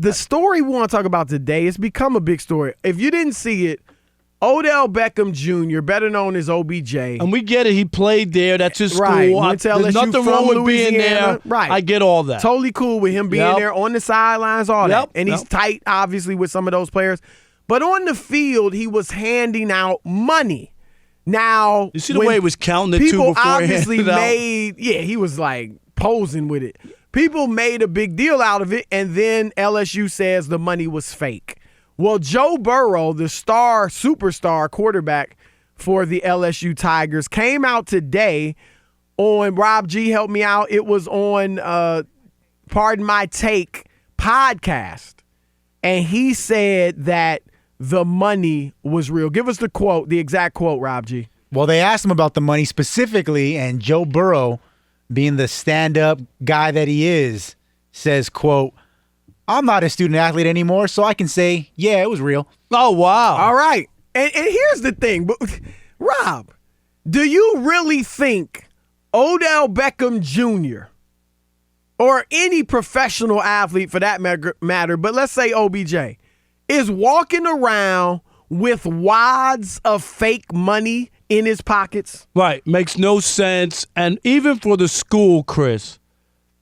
The story we want to talk about today, it's become a big story. If you didn't see it, Odell Beckham Jr., better known as OBJ. And we get it. He played there. That's his school. Right. There's nothing wrong with being there. Right. I get all that. Totally cool with him being there on the sidelines, all that. And he's tight, obviously, with some of those players. But on the field, he was handing out money. Now, you see the way he was counting it, too, people before obviously he handed he was like posing with it. People made a big deal out of it, and then LSU says the money was fake. Well, Joe Burrow, the superstar quarterback for the LSU Tigers, came out today on, Rob G, help me out, it was on Pardon My Take podcast, and he said that the money was real. Give us the quote, the exact quote, Rob G. Well, they asked him about the money specifically, and Joe Burrow, being the stand-up guy that he is, says, quote, "I'm not a student athlete anymore, so I can say, yeah, it was real." Oh, wow. All right. And here's the thing. Rob, do you really think Odell Beckham Jr. or any professional athlete for that matter, but let's say OBJ, is walking around with wads of fake money in his pockets? Right. Makes no sense. And even for the school, Chris,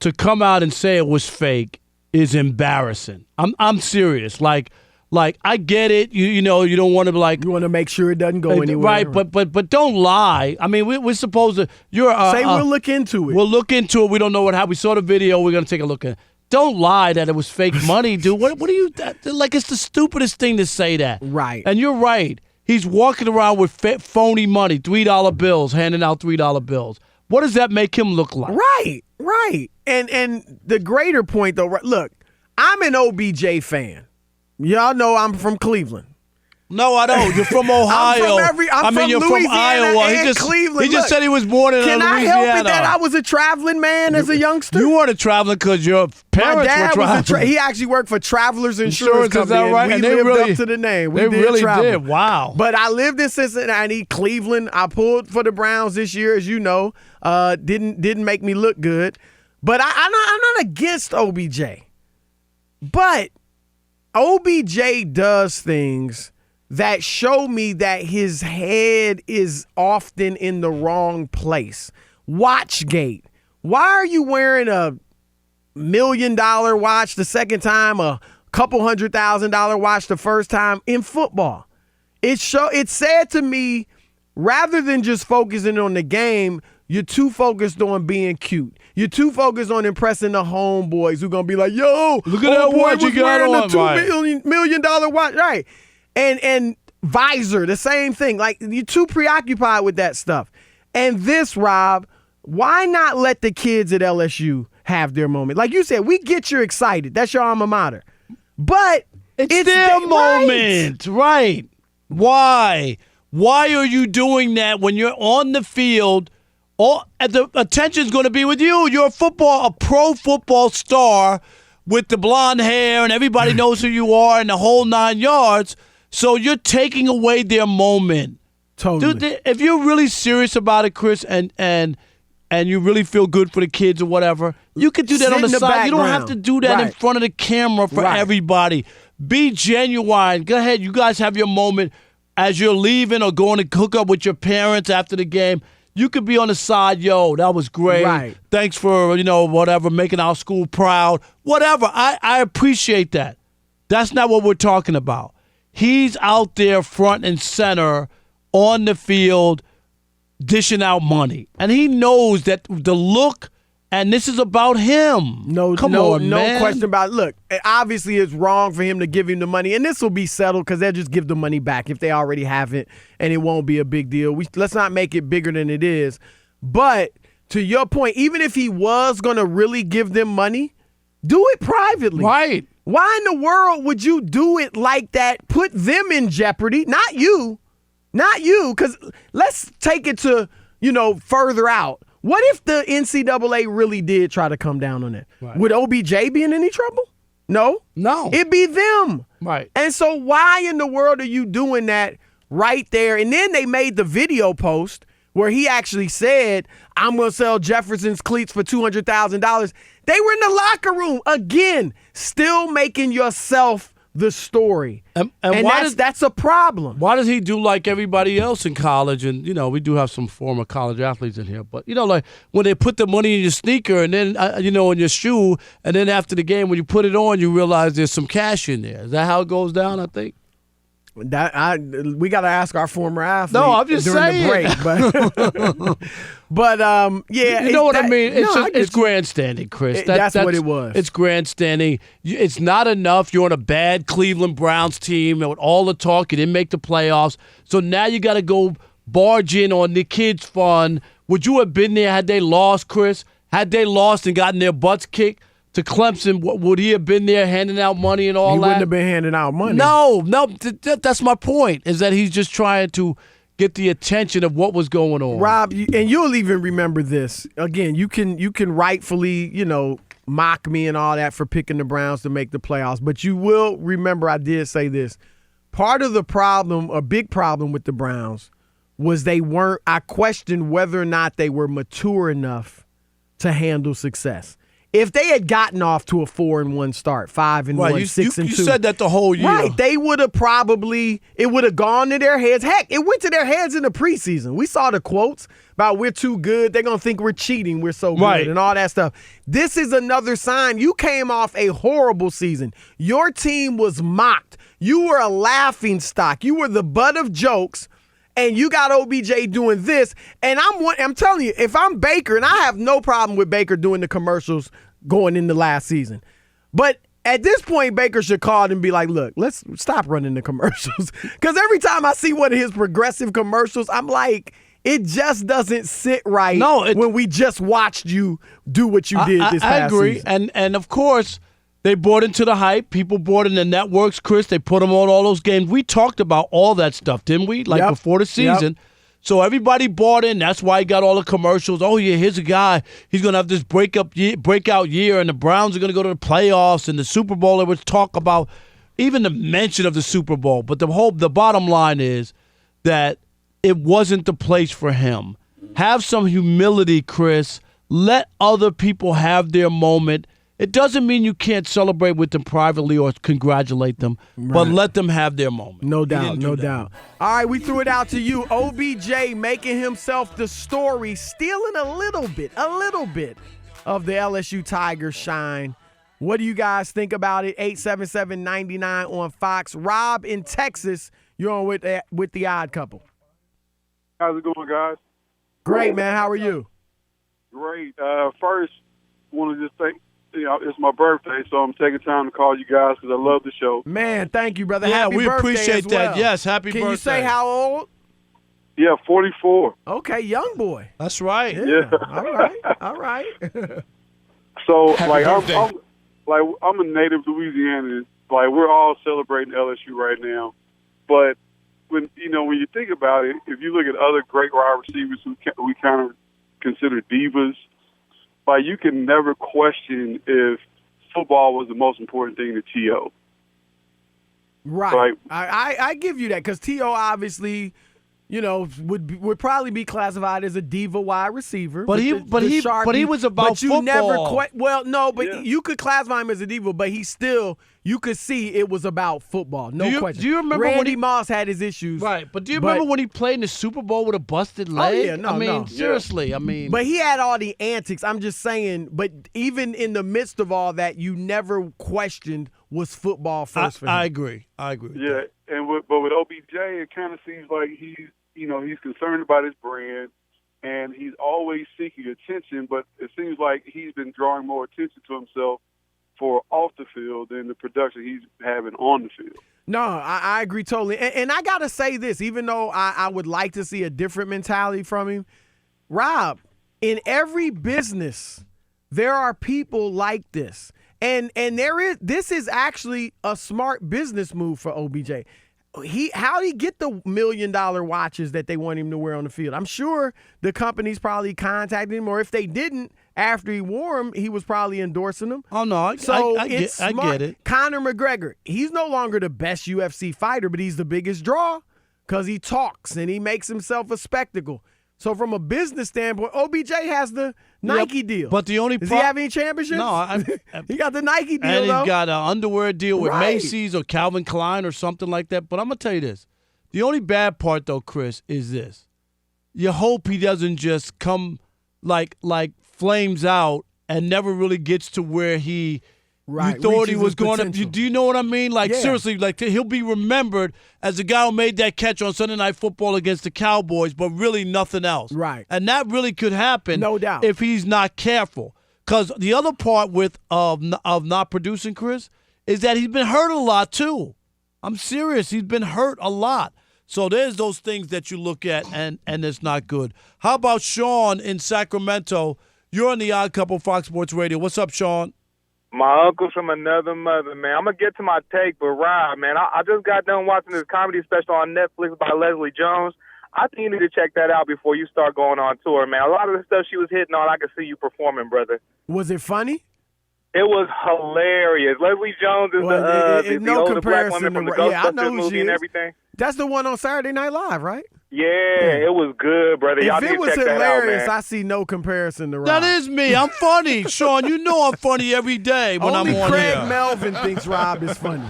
to come out and say it was fake is embarrassing. I'm serious. Like I get it. You know, you don't want to be like, you want to make sure it doesn't go anywhere. Right, but don't lie. I mean, we're supposed to. We'll look into it. We'll look into it. We don't know what happened. We saw the video. We're gonna take a look at it. Don't lie that it was fake money, dude. What are you like? It's the stupidest thing to say that. Right. And you're right. He's walking around with phony money, $3 bills, handing out $3 bills. What does that make him look like? Right. And the greater point, though, look, I'm an OBJ fan. Y'all know I'm from Cleveland. No, I don't. You're from Ohio. I'm from you're Louisiana from Iowa. and Cleveland. He just said he was born in Louisiana. Can I help it that I was a traveling man as a youngster? You weren't a traveling because your parents were traveling. He actually worked for Travelers Insurance Company. Is that right? And we lived up to the name. They really did. Wow. But I lived in Cincinnati, Cleveland. I pulled for the Browns this year, as you know. Didn't make me look good. But I'm not against OBJ. But OBJ does things that show me that his head is often in the wrong place. Watchgate. Why are you wearing a $1 million watch the second time, a couple $100,000 watch the first time in football? It said to me, rather than just focusing on the game, you're too focused on being cute. You're too focused on impressing the homeboys who going to be like, yo, look at that watch you got on. A $2 million watch. Right. And visor, the same thing. Like, you're too preoccupied with that stuff. And this, Rob, why not let the kids at LSU have their moment? Like you said, we get you excited. That's your alma mater. But it's their moment. Right. Why? Why are you doing that when you're on the field? The attention's going to be with you. You're a pro football star with the blonde hair, and everybody knows who you are and the whole 9 yards. So you're taking away their moment. Totally. Dude, if you're really serious about it, Chris, and you really feel good for the kids or whatever, you could do that on the side. Background. You don't have to do that in front of the camera for everybody. Be genuine. Go ahead. You guys have your moment as you're leaving or going to hook up with your parents after the game. You could be on the side, yo, that was great. Right. Thanks for, whatever, making our school proud. Whatever. I appreciate that. That's not what we're talking about. He's out there front and center on the field dishing out money. And he knows that the look, and this is about him. No question about it. Look, obviously it's wrong for him to give him the money, and this will be settled because they'll just give the money back if they already have it, and it won't be a big deal. Let's not make it bigger than it is. But to your point, even if he was going to really give them money, do it privately. Right. Why in the world would you do it like that? Put them in jeopardy, not you. Not you, because let's take it to, further out. What if the NCAA really did try to come down on it? Right. Would OBJ be in any trouble? No. It'd be them. Right. And so why in the world are you doing that right there? And then they made the video post where he actually said, I'm going to sell Jefferson's cleats for $200,000. They were in the locker room, again, still making yourself the story. And that's a problem. Why does he do like everybody else in college? And, we do have some former college athletes in here. But, like when they put the money in your sneaker and then, in your shoe, and then after the game, when you put it on, you realize there's some cash in there. Is that how it goes down, I think? We got to ask our former athlete. No, I'm just during saying. The break, but yeah, you know what I mean. It's grandstanding, Chris. That's what it was. It's grandstanding. It's not enough. You're on a bad Cleveland Browns team, and with all the talk, you didn't make the playoffs. So now you got to go barge in on the kids' fun. Would you have been there had they lost, Chris? Had they lost and gotten their butts kicked to Clemson, would he have been there handing out money and all that? He wouldn't have been handing out money. No, that's my point, is that he's just trying to get the attention of what was going on. Rob, and you'll even remember this. Again, you can rightfully, mock me and all that for picking the Browns to make the playoffs, but you will remember I did say this. Part of the problem, a big problem with the Browns, was I questioned whether or not they were mature enough to handle success. If they had gotten off to a 4-1 start, 5-1, 6-2. You said that the whole year. Right. They would have it would have gone to their heads. Heck, it went to their heads in the preseason. We saw the quotes about we're too good. They're going to think we're cheating. We're so good and all that stuff. This is another sign. You came off a horrible season. Your team was mocked. You were a laughing stock. You were the butt of jokes. And you got OBJ doing this, and I'm telling you, if I'm Baker, and I have no problem with Baker doing the commercials going into last season, but at this point, Baker should call and be like, look, let's stop running the commercials. Because every time I see one of his progressive commercials, I'm like, it just doesn't sit right when we just watched you do what you did this past season. I agree, and of course, they bought into the hype. People bought in the networks, Chris. They put them on all those games. We talked about all that stuff, didn't we? Before the season. Yep. So everybody bought in. That's why he got all the commercials. Oh, yeah, here's a guy. He's going to have this breakout year, and the Browns are going to go to the playoffs, and the Super Bowl. There was talk about even the mention of the Super Bowl. But the bottom line is that it wasn't the place for him. Have some humility, Chris. Let other people have their moment. It doesn't mean you can't celebrate with them privately or congratulate them, but let them have their moment. No doubt, no doubt. All right, we threw it out to you. OBJ making himself the story, stealing a little bit of the LSU Tigers shine. What do you guys think about it? 877-99 on Fox. Rob in Texas, you're on with the Odd Couple. How's it going, guys? Great, man. How are you? Great. First, want to just thank. It's my birthday, so I'm taking time to call you guys because I love the show. Man, thank you, brother. Yeah, happy we birthday appreciate as well. that. Yes, happy birthday. Can you say how old? Yeah, 44. Okay, young boy. That's right. Yeah. All right. So, I'm a native Louisianan. Like, we're all celebrating LSU right now. But when you think about it, if you look at other great wide receivers who we kind of consider divas, like, you can never question if football was the most important thing to T.O. Right. I give you that because T.O. obviously, would probably be classified as a diva wide receiver. But he was about but you football. You could classify him as a diva, but you could see it was about football. No question. Do you remember Randy Moss had his issues? Right. But do you remember when he played in the Super Bowl with a busted leg? Oh, yeah. No. Seriously. But he had all the antics. I'm just saying, but even in the midst of all that, you never questioned was football first for him. I agree. Yeah. But with OBJ, it kind of seems like he's concerned about his brand, and he's always seeking attention, but it seems like he's been drawing more attention to himself for off the field than the production he's having on the field. No, I agree totally. And I got to say this, even though I would like to see a different mentality from him, Rob, in every business, there are people like this. And this is actually a smart business move for OBJ. How'd he get the $1 million watches that they want him to wear on the field? I'm sure the companies probably contacted him, or if they didn't, after he wore them, he was probably endorsing them. Oh, no, I get it. Conor McGregor, he's no longer the best UFC fighter, but he's the biggest draw because he talks and he makes himself a spectacle. So from a business standpoint, OBJ has the Nike deal. But the only does he have any championships? No, he got the Nike deal. And he's though. got an underwear deal with Right. Macy's or Calvin Klein or something like that. But I'm gonna tell you this: the only bad part, though, Chris, is this: you hope he doesn't just come like flames out and never really gets to where he. Right. You thought he Reaches was his going to. potential. Do you know what I mean? Like, Yeah. seriously, like he'll be remembered as the guy who made that catch on Sunday Night Football against the Cowboys, but really nothing else. Right. And that really could happen, No doubt. if he's not careful. Because the other part of not producing, Chris, is that he's been hurt a lot too. I'm serious. He's been hurt a lot. So there's those things that you look at, and it's not good. How about Sean in Sacramento? You're on the Odd Couple Fox Sports Radio. What's up, Sean? My uncle's from another mother, man. I'm going to get to my take, but Rob, man, I just got done watching this comedy special on Netflix by Leslie Jones. I think you need to check that out before you start going on tour, man. A lot of the stuff she was hitting on, I could see you performing, brother. Was it funny? It was hilarious. Leslie Jones is the no older black woman comparison from the to- yeah, I know Ghostbusters who she movie and is. everything. That's the one on Saturday Night Live, right? Yeah, it was good, brother. Y'all If need it to was check that out, hilarious, man. I see no comparison to Rob. That is me. I'm funny. Sean, you know I'm funny every day when Only I'm on Craig here. Melvin thinks Rob is funny.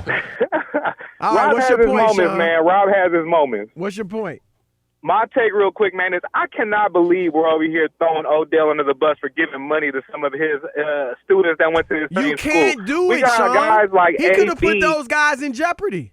All right, Rob what's has your his point, moments, Sean? man. Rob has his moments. What's your point? My take real quick, man, is I cannot believe we're over here throwing Odell under the bus for giving money to some of his students that went to his same You school. can't do We it, got Sean. guys like He could have put AB. those guys in jeopardy.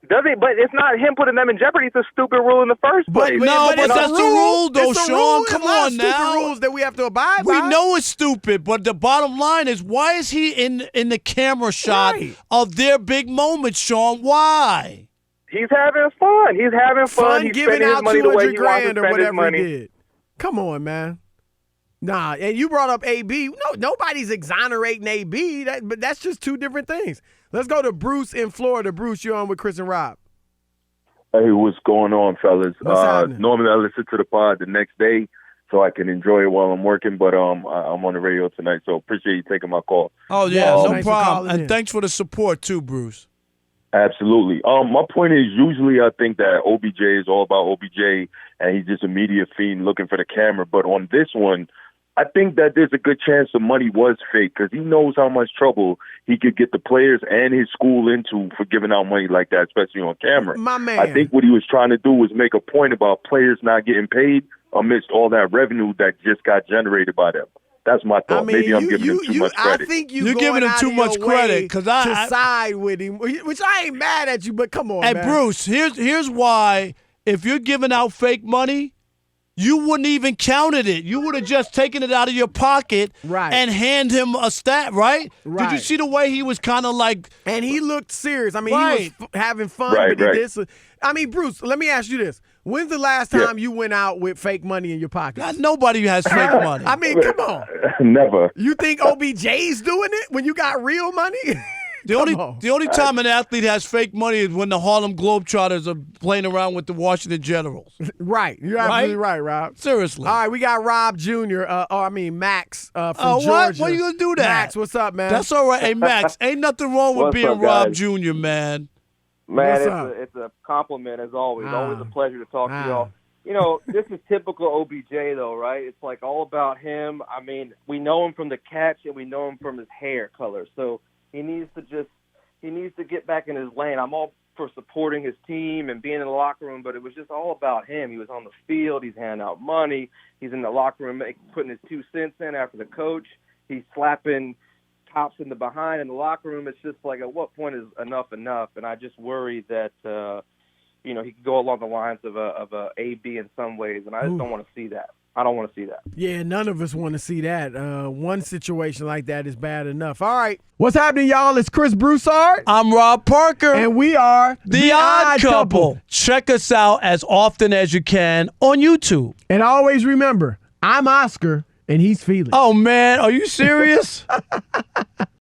Does he? But it's not him putting them in jeopardy. It's a stupid rule in the first place. No, but it's a that's the rule, though, It's a Sean. rule. Come There's a lot of on stupid now. rules that we have to abide We by. know it's stupid, but the bottom line is, why is he in the camera shot Right. of their big moments, Sean? Why? He's having fun. He's having fun. He's giving spending his out money the way 200 he wants to grand or spend his whatever money. he did. Come on, man. Nah, and you brought up AB. No, nobody's exonerating AB. But that's just two different things. Let's go to Bruce in Florida. Bruce, you're on with Chris and Rob. Hey, what's going on, fellas? What's happening? Normally I listen to the pod the next day so I can enjoy it while I'm working, but I'm on the radio tonight, so appreciate you taking my call. Oh, yeah, no Thanks for problem. calling And in. thanks for the support, too, Bruce. Absolutely. My point is, usually I think that OBJ is all about OBJ, and he's just a media fiend looking for the camera. But on this one, I think that there's a good chance the money was fake because he knows how much trouble he could get the players and his school into for giving out money like that, especially on camera. My man. I think what he was trying to do was make a point about players not getting paid amidst all that revenue that just got generated by them. That's my thought. Maybe I'm giving him too much credit. I think You're going giving him out too of much your credit, way 'cause to I- side with him, which I ain't mad at you, but come on, Hey, man. Bruce, here's why. If you're giving out fake money, you wouldn't even counted it. You would have just taken it out of your pocket Right. and hand him a stat, right? Did you Right. see the way he was kind of like, And he looked serious. I mean, Right. he was having fun, Right, but right. this. I mean, Bruce, let me ask you this: when's the last time you went out with fake money in your pocket? God, nobody has fake money? I mean, come on. Never. You think OBJ's doing it when you got real money? The on. only time an athlete has fake money is when the Harlem Globetrotters are playing around with the Washington Generals. Right. You're absolutely right, Rob. Seriously. All right, we got Rob Jr. Max from Oh, Georgia. what? What are you gonna do that? Max, what's up, man? That's all right. Hey, Max, ain't nothing wrong with What's being up, Rob guys? Jr., man. Man, What's up? it's a compliment as always. Ah. Always a pleasure to talk Ah. to y'all. You know, this is typical OBJ though, right? It's like all about him. I mean, we know him from the catch and we know him from his hair color. So he needs to get back in his lane. I'm all for supporting his team and being in the locker room, but it was just all about him. He was on the field. He's handing out money. He's in the locker room putting his 2 cents in after the coach. He's slapping cops in the behind in the locker room. It's just like, at what point is enough? And I just worry that he could go along the lines of a AB in some ways, and I just don't want to see that. I don't want to see that. Yeah, none of us want to see that. One situation like that is bad enough. All right. What's happening, y'all? It's Chris Broussard. I'm Rob Parker. And we are The Odd Couple. Check us out as often as you can on YouTube. And always remember, I'm Oscar and he's Felix. Oh, man. Are you serious?